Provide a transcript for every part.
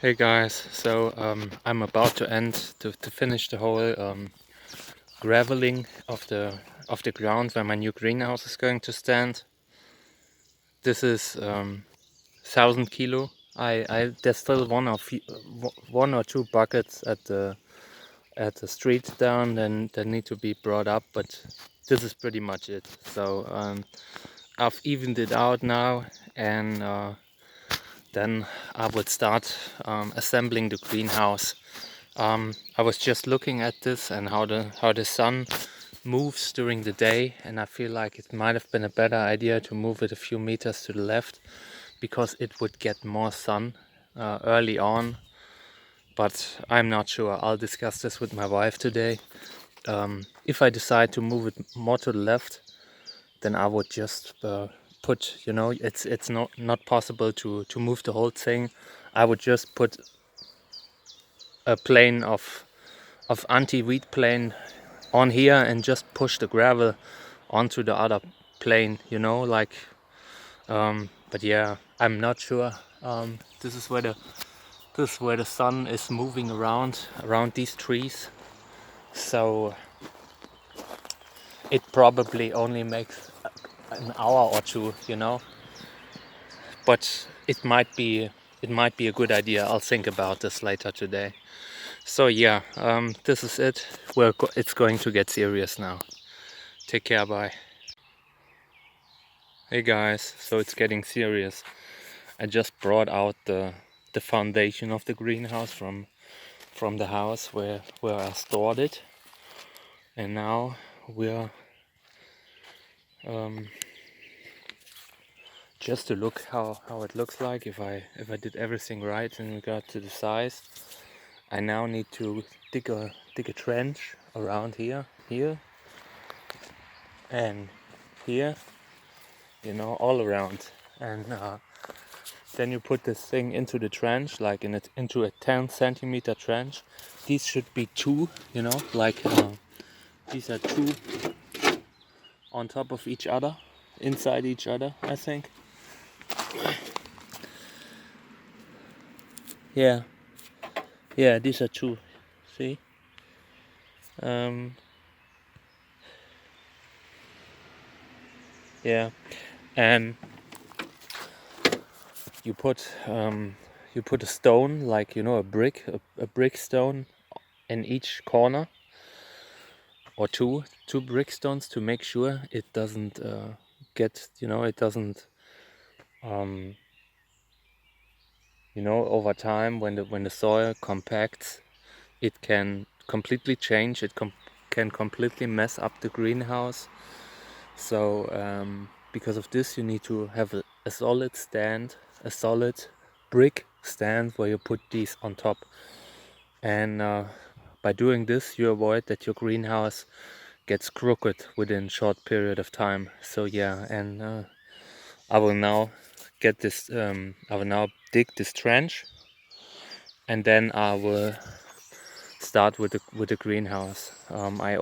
Hey guys, so I'm about to finish the whole graveling of the ground where my new greenhouse is going to stand. This is 1,000 kilo. There's still one or two buckets at the street down that need to be brought up, but this is pretty much it. So I've evened it out now, and then I would start assembling the greenhouse. I was just looking at this and how the sun moves during the day, and I feel like it might have been a better idea to move it a few meters to the left because it would get more sun early on. But I'm not sure. I'll discuss this with my wife today. If I decide to move it more to the left, then I would just put, it's not possible to move the whole thing. I would just put a plane of anti-weed plane on here and just push the gravel onto the other plane, but yeah, I'm not sure. This is where the sun is moving around these trees, so it probably only makes an hour or two, but it might be a good idea. I'll think about this later today. So yeah, this is it. It's going to get serious now. Take care, bye. Hey guys, so it's getting serious. I just brought out the foundation of the greenhouse from the house where I stored it, and now we're just to look how it looks like if I did everything right in regard to the size. I now need to dig a trench around here and here, all around, and then you put this thing into the trench, like into a 10 centimeter trench. These should be two, these are two on top of each other, inside each other, I think. Yeah, these are two. See? Yeah, and you put a stone, like a brick stone in each corner, or two brick stones, to make sure it doesn't it doesn't over time, when the soil compacts, it can completely change. It can completely mess up the greenhouse. So because of this, you need to have a solid stand, a solid brick stand where you put these on top. And by doing this, you avoid that your greenhouse gets crooked within a short period of time. So yeah, and I will now get this. I will now dig this trench, and then I will start with the greenhouse. I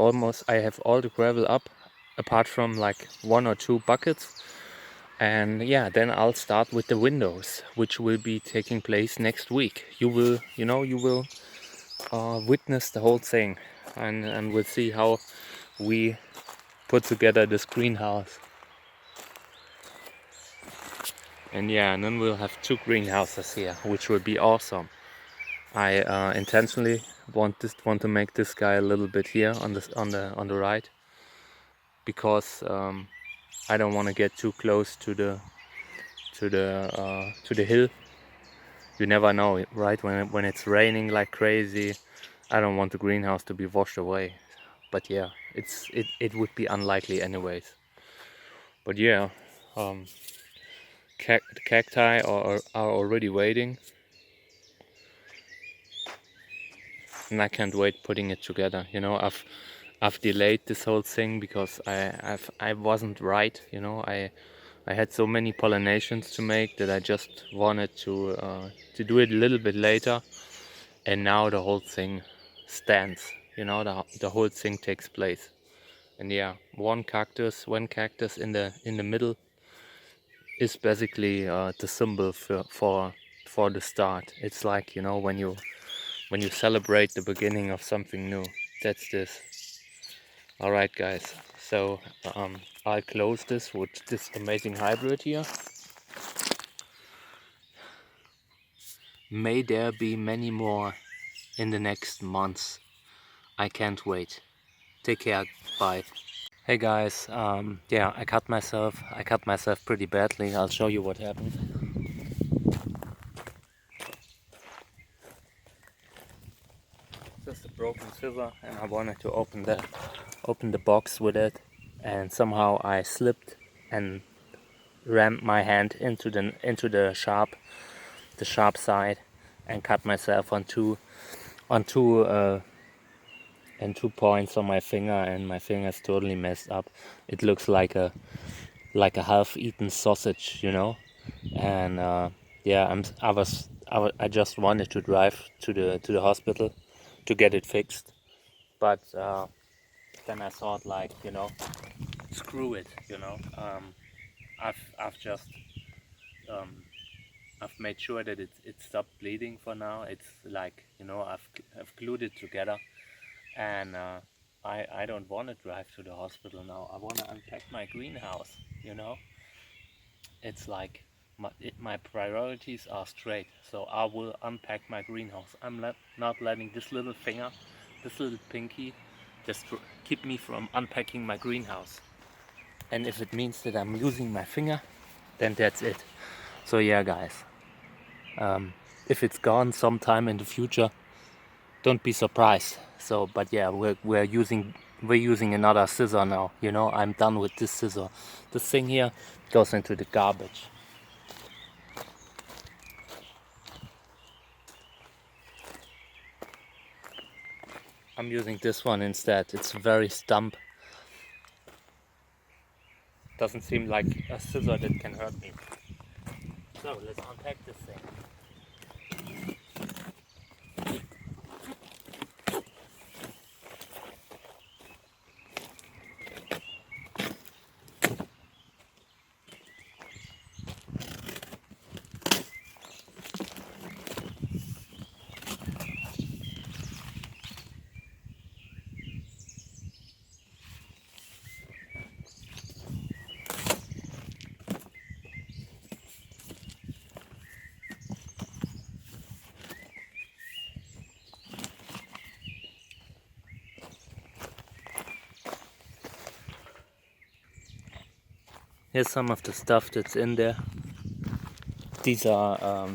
have all the gravel up, apart from like one or two buckets, and yeah, then I'll start with the windows, which will be taking place next week. You will witness the whole thing, and we'll see how we put together this greenhouse. And yeah, and then we'll have two greenhouses here, which will be awesome. I intentionally want to make this guy a little bit here on the right, because I don't want to get too close to the hill. You never know, right? When it's raining like crazy, I don't want the greenhouse to be washed away. But yeah, it would be unlikely anyways. But yeah, the cacti are already waiting, and I can't wait putting it together. I've delayed this whole thing because I wasn't right. I had so many pollinations to make that I just wanted to do it a little bit later, and now the whole thing stands. The whole thing takes place. And yeah, one cactus in the middle is basically the symbol for for the start. It's like, you know, when you celebrate the beginning of something new. That's this. Alright guys, so I'll close this with this amazing hybrid here. May there be many more in the next months. I can't wait. Take care, bye. Hey guys, yeah, I cut myself pretty badly. I'll show you what happened. Just a broken scissor, and I wanted to open the box with it, and somehow I slipped and rammed my hand into the sharp side, and cut myself on two points on my finger, and my finger is totally messed up. It looks like a half-eaten sausage, you know. And yeah, I just wanted to drive to the hospital to get it fixed, but then I thought, like, you know, screw it, you know. I've just I've made sure that it stopped bleeding for now. It's like, you know, I've glued it together, and I don't want to drive to the hospital now. I want to unpack my greenhouse, you know. It's like my priorities are straight, so I will unpack my greenhouse. I'm not letting this little finger, this little pinky, just keep me from unpacking my greenhouse. And if it means that I'm losing my finger, then that's it. So yeah guys, if it's gone sometime in the future, don't be surprised. So, but yeah, we're using another scissor now, you know. I'm done with this scissor. This thing here goes into the garbage. I'm using this one instead. It's very stump. Doesn't seem like a scissor that can hurt me. So let's unpack this thing. Here's some of the stuff that's in there. These are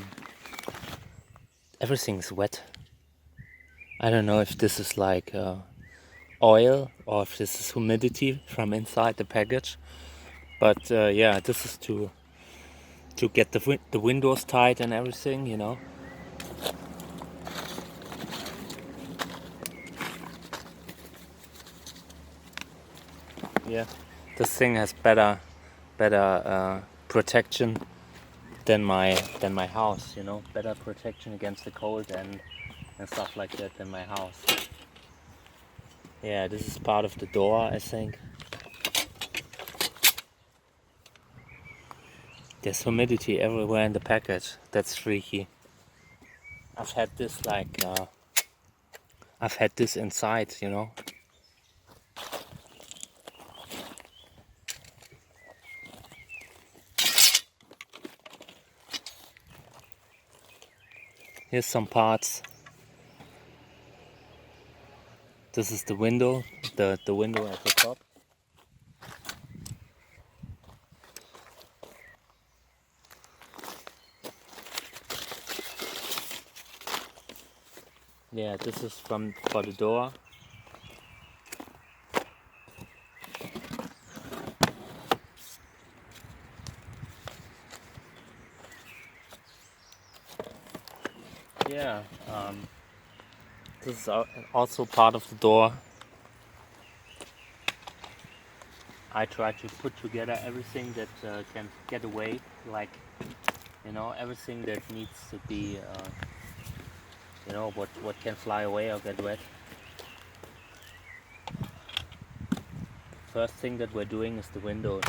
everything's wet. I don't know if this is like oil or if this is humidity from inside the package, but yeah, this is to get the windows tight and everything, you know. Yeah, this thing has better protection than my house, you know. Better protection against the cold and stuff like that than my house. Yeah, this is part of the door, I think. There's humidity everywhere in the package. That's freaky. I've had this inside, you know. Here's some parts. This is the window, the window at the top. Yeah, this is for the door. Yeah, this is also part of the door. I try to put together everything that can get away, like, you know, everything that needs to be, you know, what can fly away or get wet. First thing that we're doing is the windows.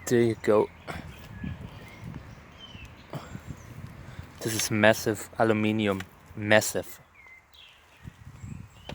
There you go. This is massive aluminium, massive.